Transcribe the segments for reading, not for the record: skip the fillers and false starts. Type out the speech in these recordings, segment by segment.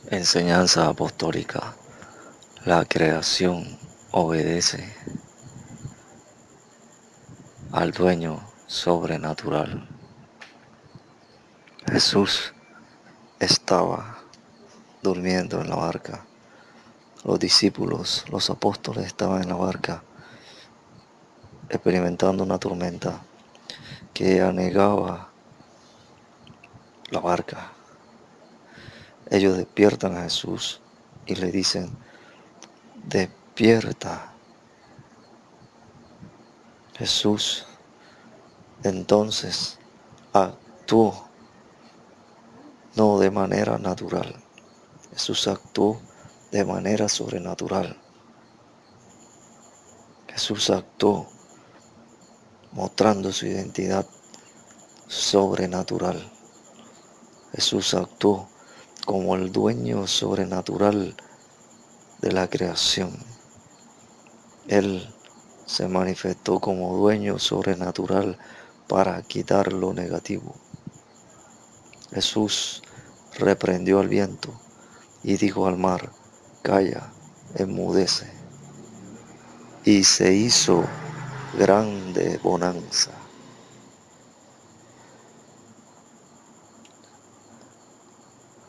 Enseñanza apostólica. La creación obedece al dueño sobrenatural. Jesús estaba durmiendo en la barca. Los discípulos, los apóstoles estaban en la barca experimentando una tormenta que anegaba la barca. Ellos despiertan a Jesús y le dicen: despierta. Jesús entonces actuó no de manera natural. Jesús actuó de manera sobrenatural. Jesús actuó mostrando su identidad sobrenatural. Jesús actuó como el dueño sobrenatural de la creación. Él se manifestó como dueño sobrenatural para quitar lo negativo. Jesús reprendió al viento y dijo al mar: calla, enmudece. Y se hizo grande bonanza.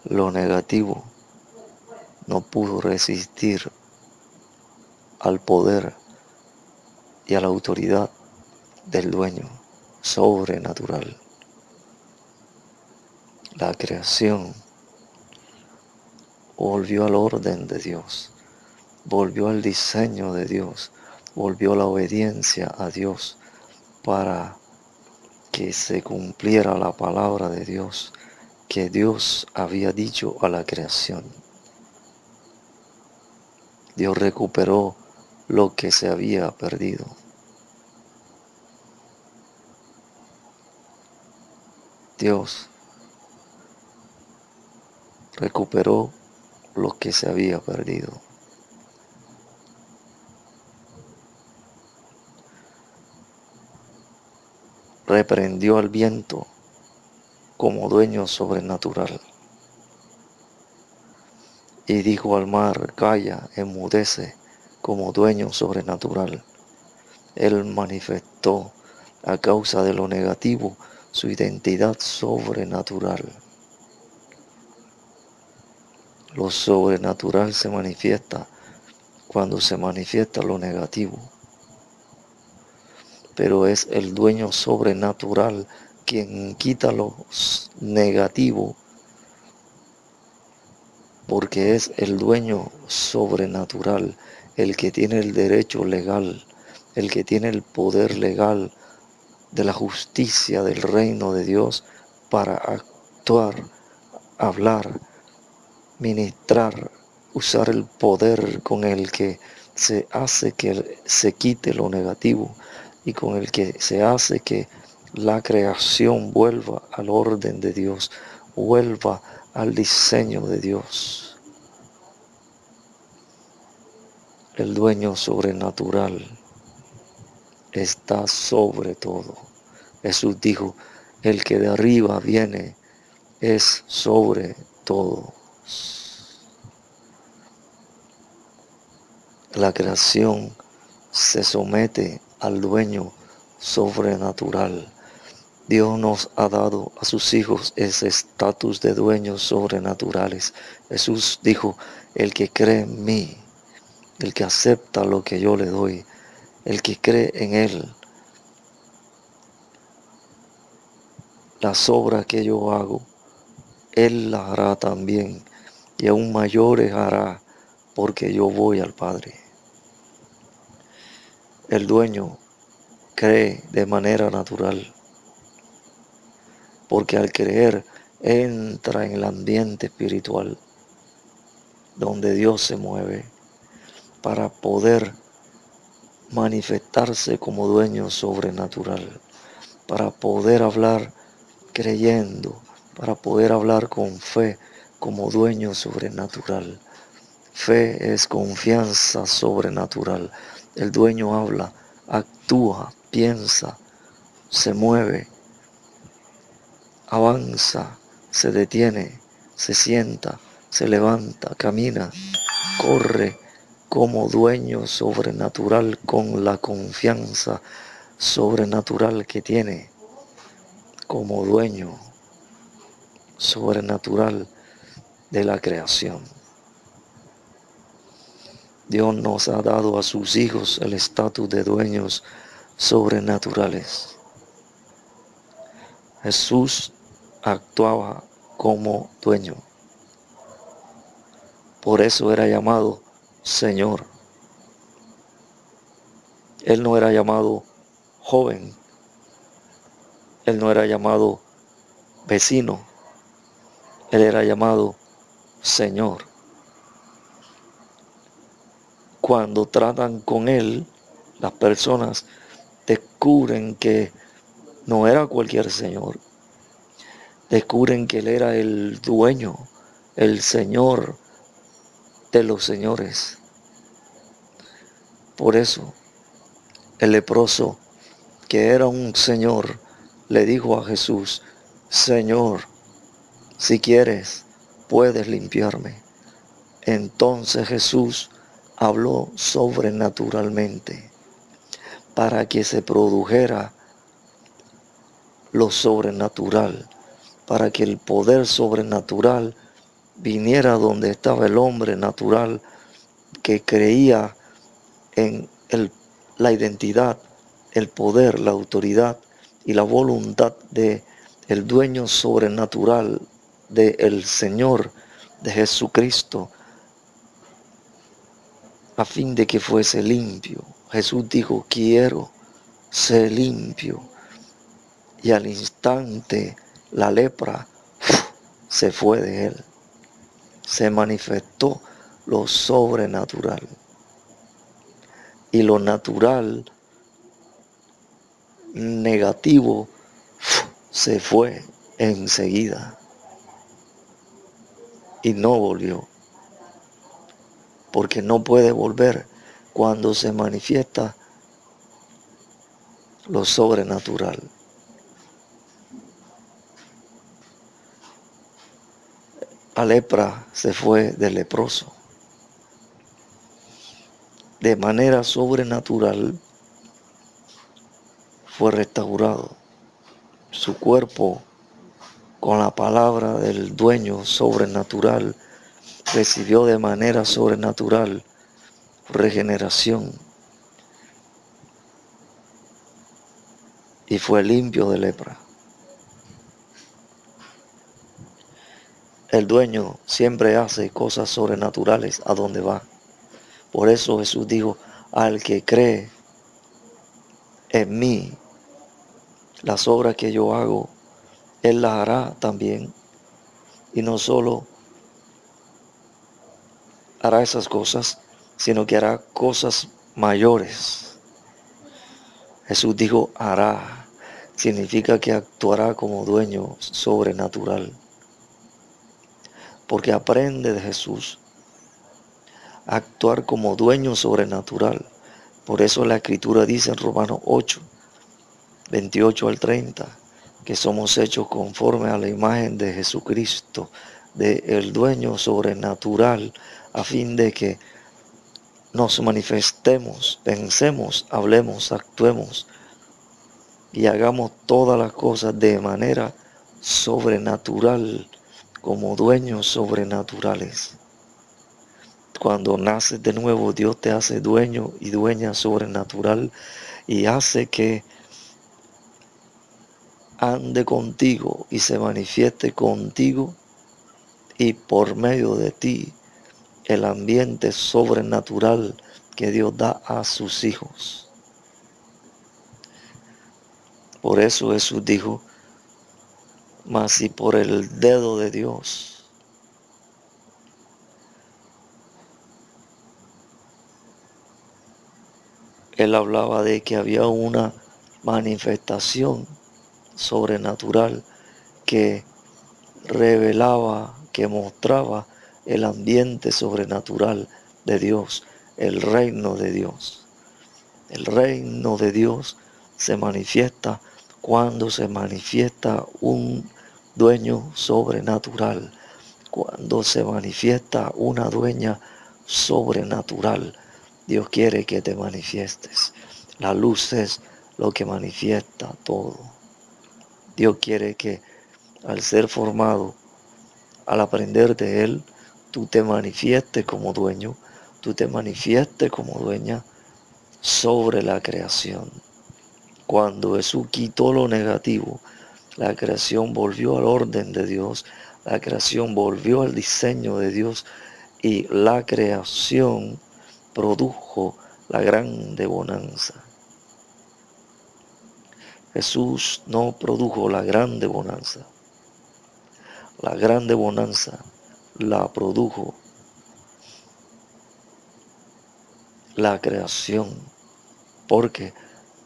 Lo negativo no pudo resistir al poder y a la autoridad del dueño sobrenatural. La creación volvió al orden de Dios, volvió al diseño de Dios, volvió a la obediencia a Dios para que se cumpliera la palabra de Dios que Dios había dicho a la creación. Dios recuperó lo que se había perdido. Dios recuperó lo que se había perdido. Reprendió al viento como dueño sobrenatural y dijo al mar: calla, enmudece, como dueño sobrenatural. Él manifestó, a causa de lo negativo, su identidad sobrenatural. Lo sobrenatural se manifiesta cuando se manifiesta lo negativo, pero es el dueño sobrenatural quien quita lo negativo, porque es el dueño sobrenatural el que tiene el derecho legal, el que tiene el poder legal de la justicia del reino de Dios para actuar, hablar, ministrar, usar el poder con el que se hace que se quite lo negativo y con el que se hace que la creación vuelva al orden de Dios, vuelva al diseño de Dios. El dueño sobrenatural está sobre todo. Jesús dijo: el que de arriba viene es sobre todo. La creación se somete al dueño sobrenatural. Dios nos ha dado a sus hijos ese estatus de dueños sobrenaturales. Jesús dijo: el que cree en mí, el que acepta lo que yo le doy, el que cree en Él, las obras que yo hago, Él las hará también, y aún mayores hará, porque yo voy al Padre. El dueño cree de manera natural, porque al creer entra en el ambiente espiritual donde Dios se mueve para poder manifestarse como dueño sobrenatural, para poder hablar creyendo, para poder hablar con fe como dueño sobrenatural. Fe es confianza sobrenatural. El dueño habla, actúa, piensa, se mueve, avanza, se detiene, se sienta, se levanta, camina, corre como dueño sobrenatural con la confianza sobrenatural que tiene como dueño sobrenatural de la creación. Dios nos ha dado a sus hijos el estatus de dueños sobrenaturales. Jesús actuaba como dueño. Por eso era llamado Señor. Él no era llamado joven. Él no era llamado vecino. Él era llamado Señor. Cuando tratan con Él, las personas descubren que no era cualquier Señor. Descubren que Él era el dueño, el Señor de los señores. Por eso, el leproso, que era un señor, le dijo a Jesús: Señor, si quieres, puedes limpiarme. Entonces Jesús habló sobrenaturalmente para que se produjera lo sobrenatural, para que el poder sobrenatural viniera donde estaba el hombre natural que creía en la identidad, el poder, la autoridad y la voluntad de el dueño sobrenatural del Señor, de Jesucristo, a fin de que fuese limpio. Jesús dijo: quiero ser limpio. Y al instante la lepra se fue de él. Se manifestó lo sobrenatural. Y lo natural negativo se fue enseguida. Y no volvió. Porque no puede volver cuando se manifiesta lo sobrenatural. La lepra se fue del leproso. De manera sobrenatural fue restaurado. Su cuerpo, con la palabra del dueño sobrenatural, recibió de manera sobrenatural regeneración y fue limpio de lepra. El dueño siempre hace cosas sobrenaturales a donde va. Por eso Jesús dijo: al que cree en mí, las obras que yo hago, Él las hará también. Y no solo hará esas cosas, sino que hará cosas mayores. Jesús dijo hará. Significa que actuará como dueño sobrenatural. Porque aprende de Jesús a actuar como dueño sobrenatural. Por eso la Escritura dice en Romanos 8, 28 al 30, que somos hechos conforme a la imagen de Jesucristo, de el dueño sobrenatural, a fin de que nos manifestemos, pensemos, hablemos, actuemos y hagamos todas las cosas de manera sobrenatural, como dueños sobrenaturales. Cuando naces de nuevo, Dios te hace dueño y dueña sobrenatural y hace que ande contigo y se manifieste contigo y por medio de ti el ambiente sobrenatural que Dios da a sus hijos. Por eso Jesús dijo: mas si por el dedo de Dios Él hablaba de que había una manifestación sobrenatural que revelaba, que mostraba el ambiente sobrenatural de Dios, el reino de Dios. El reino de Dios se manifiesta cuando se manifiesta un dueño sobrenatural, cuando se manifiesta una dueña sobrenatural, Dios quiere que te manifiestes. La luz es lo que manifiesta todo. Dios quiere que al ser formado, al aprender de Él, tú te manifiestes como dueño, tú te manifiestes como dueña sobre la creación. Cuando Jesús quitó lo negativo, la creación volvió al orden de Dios, la creación volvió al diseño de Dios y la creación produjo la grande bonanza. Jesús no produjo la grande bonanza. La grande bonanza la produjo la creación, porque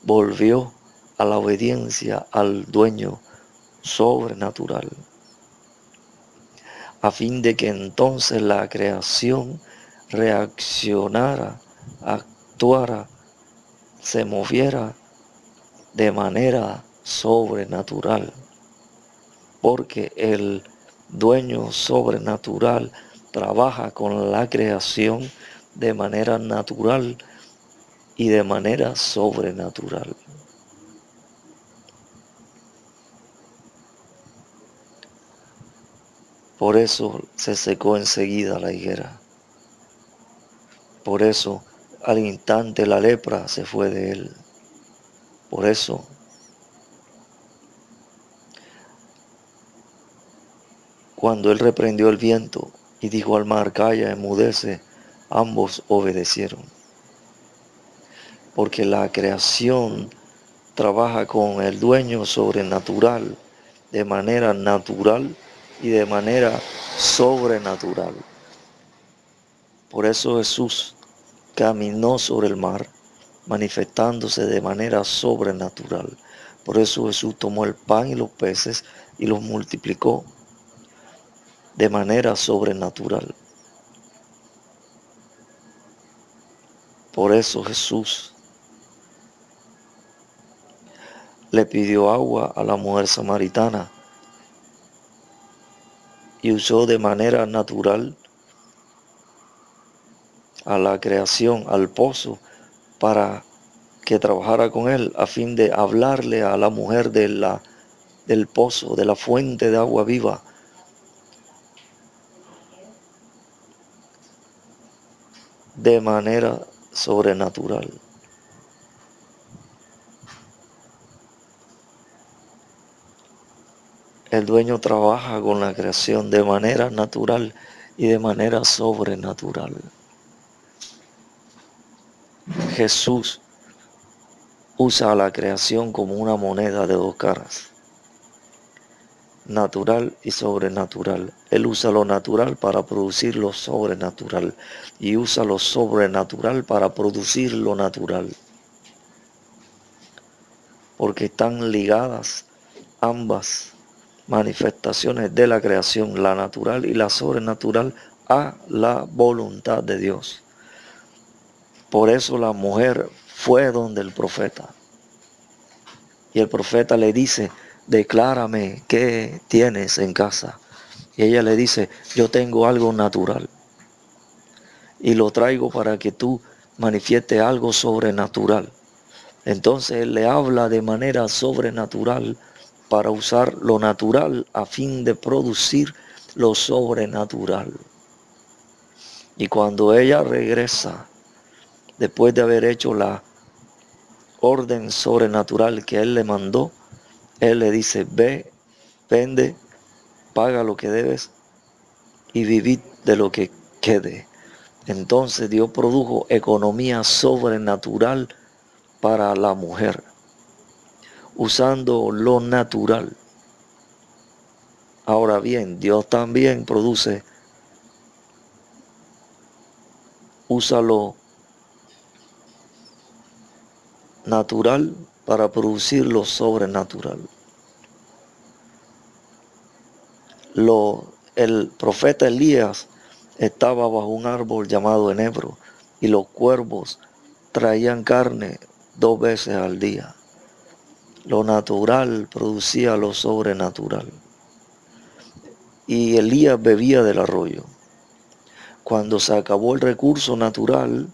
volvió a la obediencia al dueño sobrenatural, a fin de que entonces la creación reaccionara, actuara, se moviera de manera sobrenatural, porque el dueño sobrenatural trabaja con la creación de manera natural y de manera sobrenatural. Por eso se secó enseguida la higuera. Por eso al instante la lepra se fue de él. Por eso cuando él reprendió el viento y dijo al mar, calla, enmudece, ambos obedecieron. Porque la creación trabaja con el dueño sobrenatural de manera natural y de manera sobrenatural. Por eso Jesús caminó sobre el mar, manifestándose de manera sobrenatural. Por eso Jesús tomó el pan y los peces y los multiplicó de manera sobrenatural. Por eso Jesús le pidió agua a la mujer samaritana y usó de manera natural a la creación, al pozo, para que trabajara con él a fin de hablarle a la mujer del pozo, de la fuente de agua viva. De manera sobrenatural. El dueño trabaja con la creación de manera natural y de manera sobrenatural. Jesús usa a la creación como una moneda de dos caras, natural y sobrenatural. Él usa lo natural para producir lo sobrenatural y usa lo sobrenatural para producir lo natural, porque están ligadas ambas manifestaciones de la creación, la natural y la sobrenatural, a la voluntad de Dios. Por eso la mujer fue donde el profeta. Y el profeta le dice, declárame qué tienes en casa. Y ella le dice, yo tengo algo natural. Y lo traigo para que tú manifiestes algo sobrenatural. Entonces él le habla de manera sobrenatural para usar lo natural a fin de producir lo sobrenatural. Y cuando ella regresa, después de haber hecho la orden sobrenatural que él le mandó, él le dice, ve, vende, paga lo que debes y vivid de lo que quede. Entonces Dios produjo economía sobrenatural para la mujer, usando lo natural. Ahora bien, Dios también usa lo natural para producir lo sobrenatural. El profeta Elías estaba bajo un árbol llamado enebro y los cuervos traían carne 2 veces al día. Lo natural producía lo sobrenatural. y Elías bebía del arroyo. Cuando se acabó el recurso natural,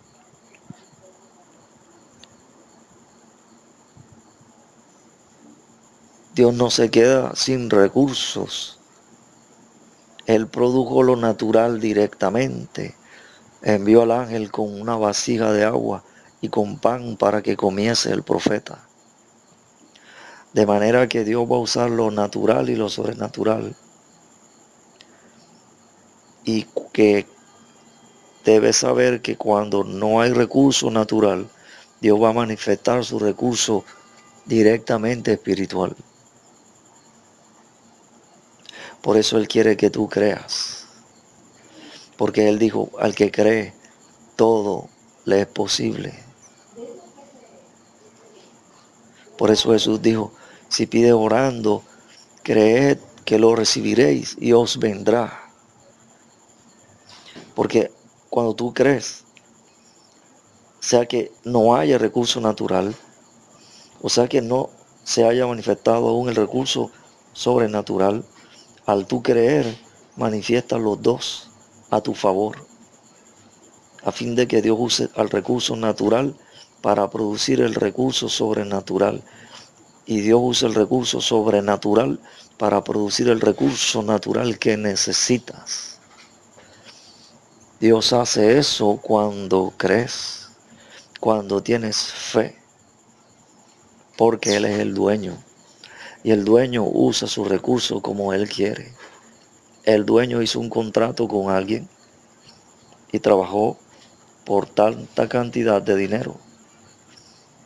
Dios no se queda sin recursos. Él produjo lo natural directamente. Envió al ángel con una vasija de agua y con pan para que comiese el profeta. De manera que Dios va a usar lo natural y lo sobrenatural. Y que debes saber que cuando no hay recurso natural, Dios va a manifestar su recurso directamente espiritual. Por eso Él quiere que tú creas. Porque Él dijo, al que cree, todo le es posible. Por eso Jesús dijo, si pide orando, creed que lo recibiréis y os vendrá. Porque cuando tú crees, sea que no haya recurso natural, o sea que no se haya manifestado aún el recurso sobrenatural, al tú creer, manifiesta los dos a tu favor, a fin de que Dios use al recurso natural para producir el recurso sobrenatural, y Dios usa el recurso sobrenatural para producir el recurso natural que necesitas. Dios hace eso cuando crees, cuando tienes fe, porque Él es el dueño, y el dueño usa su recurso como Él quiere. El dueño hizo un contrato con alguien y trabajó por tanta cantidad de dinero.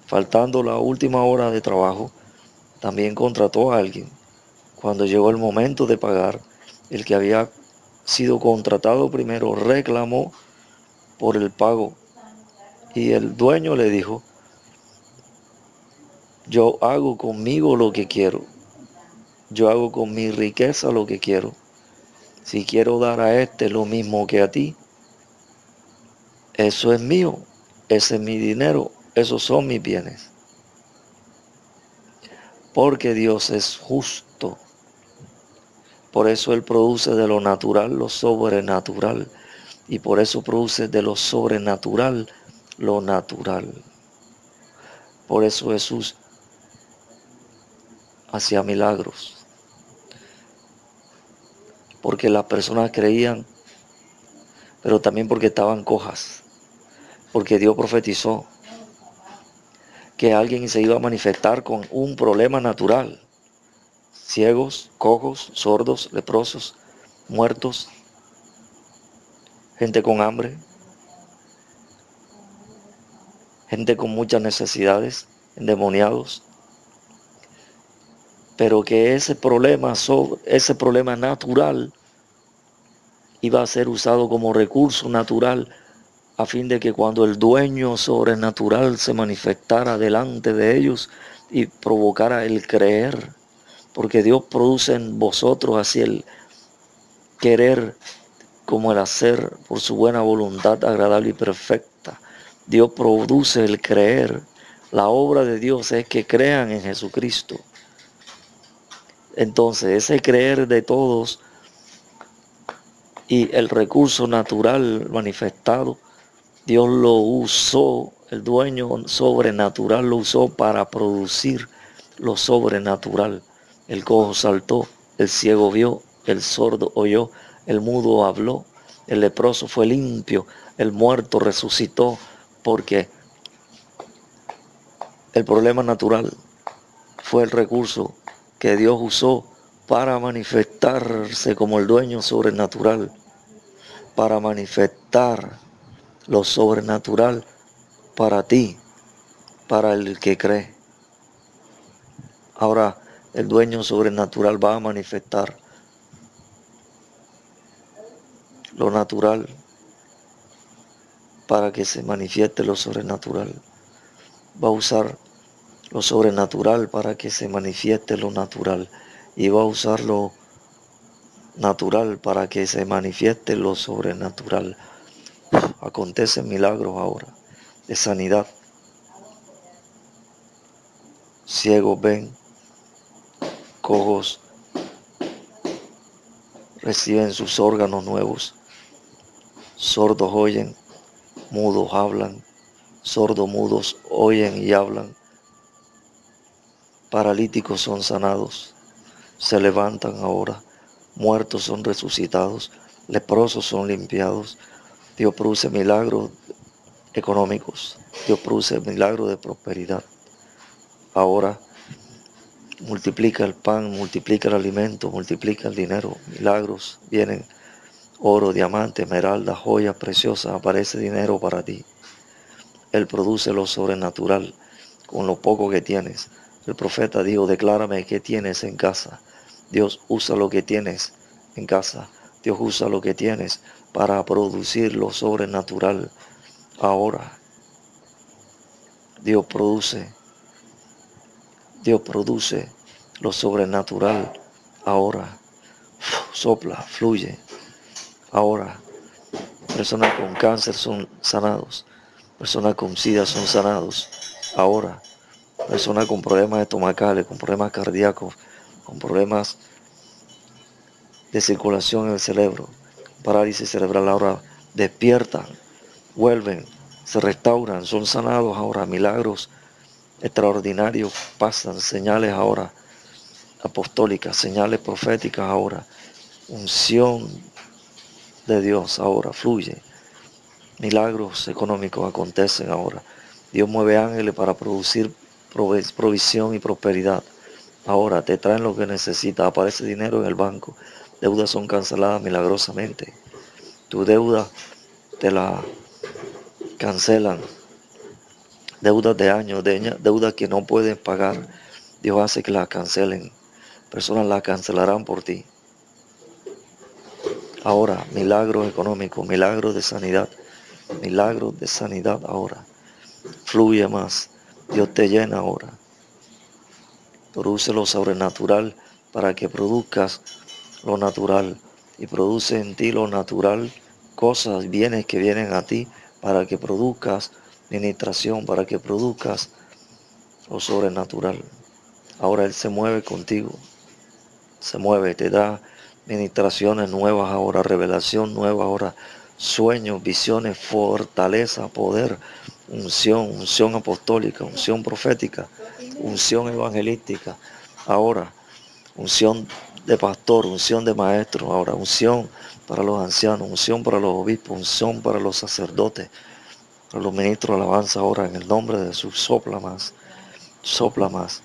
Faltando la última hora de trabajo, también contrató a alguien. Cuando llegó el momento de pagar, el que había sido contratado primero reclamó por el pago. Y el dueño le dijo, yo hago conmigo lo que quiero. Yo hago con mi riqueza lo que quiero. Si quiero dar a este lo mismo que a ti, eso es mío. Ese es mi dinero. Esos son mis bienes. Porque Dios es justo. Por eso Él produce de lo natural lo sobrenatural. Y por eso produce de lo sobrenatural lo natural. Por eso Jesús hacía milagros. Porque las personas creían, pero también porque estaban cojas. Porque Dios profetizó que alguien se iba a manifestar con un problema natural. Ciegos, cojos, sordos, leprosos, muertos, gente con hambre, gente con muchas necesidades, endemoniados. Pero que ese problema natural iba a ser usado como recurso natural a fin de que cuando el dueño sobrenatural se manifestara delante de ellos y provocara el creer, porque Dios produce en vosotros así el querer como el hacer por su buena voluntad agradable y perfecta. Dios produce el creer. La obra de Dios es que crean en Jesucristo. Entonces, ese creer de todos y el recurso natural manifestado, Dios lo usó, el dueño sobrenatural lo usó para producir lo sobrenatural. El cojo saltó, el ciego vio, el sordo oyó, el mudo habló, el leproso fue limpio, el muerto resucitó, porque el problema natural fue el recurso que Dios usó para manifestarse como el dueño sobrenatural, para manifestar lo sobrenatural para ti, para el que cree. Ahora el dueño sobrenatural va a manifestar lo natural para que se manifieste lo sobrenatural. Va a usar lo sobrenatural para que se manifieste lo natural. Y va a usar lo natural para que se manifieste lo sobrenatural. Acontecen milagros ahora de sanidad. Ciegos ven, cojos reciben sus órganos nuevos. Sordos oyen, mudos hablan, sordomudos oyen y hablan. Paralíticos son sanados, se levantan ahora, muertos son resucitados, leprosos son limpiados. Dios produce milagros económicos, Dios produce milagros de prosperidad. Ahora multiplica el pan, multiplica el alimento, multiplica el dinero, milagros vienen, oro, diamante, esmeralda, joyas preciosas, aparece dinero para ti. Él produce lo sobrenatural con lo poco que tienes. El profeta dijo, declárame qué tienes en casa. Dios usa lo que tienes en casa. Dios usa lo que tienes para producir lo sobrenatural. Ahora, Dios produce lo sobrenatural. Ahora, sopla, fluye. Ahora, personas con cáncer son sanados. Personas con SIDA son sanados. Ahora, personas con problemas estomacales, con problemas cardíacos, con problemas de circulación en el cerebro, parálisis cerebral, ahora despiertan, vuelven, se restauran, son sanados ahora, milagros extraordinarios pasan, señales ahora apostólicas, señales proféticas ahora, unción de Dios ahora fluye, milagros económicos acontecen ahora. Dios mueve ángeles para producir provisión y prosperidad. Ahora te traen lo que necesitas, aparece dinero en el banco, deudas son canceladas milagrosamente. Tu deuda te la cancelan, deudas de años, deudas que no puedes pagar, Dios hace que las cancelen, personas las cancelarán por ti. Ahora, milagros económicos, milagros de sanidad ahora, fluye más, Dios te llena ahora, produce lo sobrenatural para que produzcas lo natural y produce en ti lo natural, cosas, bienes que vienen a ti para que produzcas ministración, para que produzcas lo sobrenatural. Ahora Él se mueve contigo, se mueve, te da ministraciones nuevas ahora, revelación nueva ahora, sueños, visiones, fortaleza, poder, unción apostólica, unción profética, unción evangelística. Ahora, unción de pastor, unción de maestro, ahora unción para los ancianos, unción para los obispos, unción para los sacerdotes, para los ministros de alabanza ahora, en el nombre de Jesús, sopla más,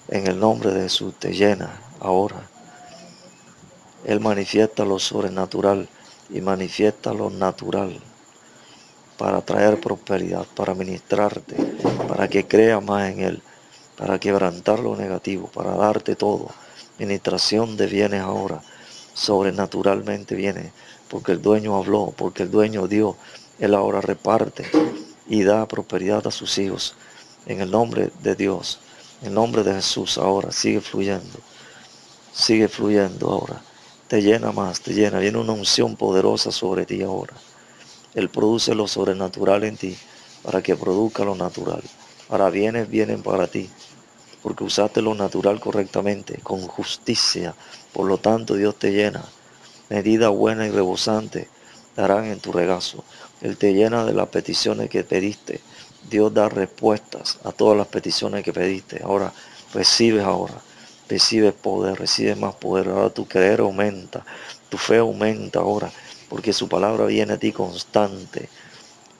en el nombre de Jesús te llena ahora. Él manifiesta lo sobrenatural y manifiesta lo natural para traer prosperidad, para ministrarte, para que creas más en Él, para quebrantar lo negativo, para darte todo. Ministración de bienes ahora, sobrenaturalmente viene, porque el dueño habló, porque el dueño dio, Él ahora reparte y da prosperidad a sus hijos. En el nombre de Dios, en el nombre de Jesús ahora, sigue fluyendo ahora. Te llena más, te llena, viene una unción poderosa sobre ti ahora. Él produce lo sobrenatural en ti para que produzca lo natural. Ahora vienen para ti, porque usaste lo natural correctamente, con justicia. Por lo tanto, Dios te llena. Medida buena y rebosante darán en tu regazo. Él te llena de las peticiones que pediste. Dios da respuestas a todas las peticiones que pediste. Ahora recibes poder, recibes más poder. Ahora tu creer aumenta, tu fe aumenta ahora, porque su palabra viene a ti constante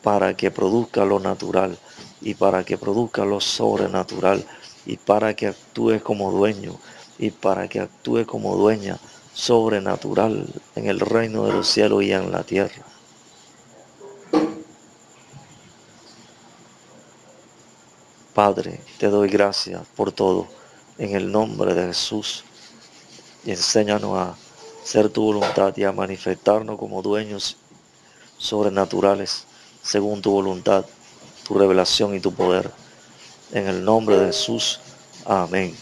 para que produzca lo natural y para que produzca lo sobrenatural y para que actúes como dueño y para que actúes como dueña sobrenatural en el reino de los cielos y en la tierra. Padre, te doy gracias por todo en el nombre de Jesús y enséñanos a hacer tu voluntad y a manifestarnos como dueños sobrenaturales según tu voluntad, tu revelación y tu poder. En el nombre de Jesús, amén.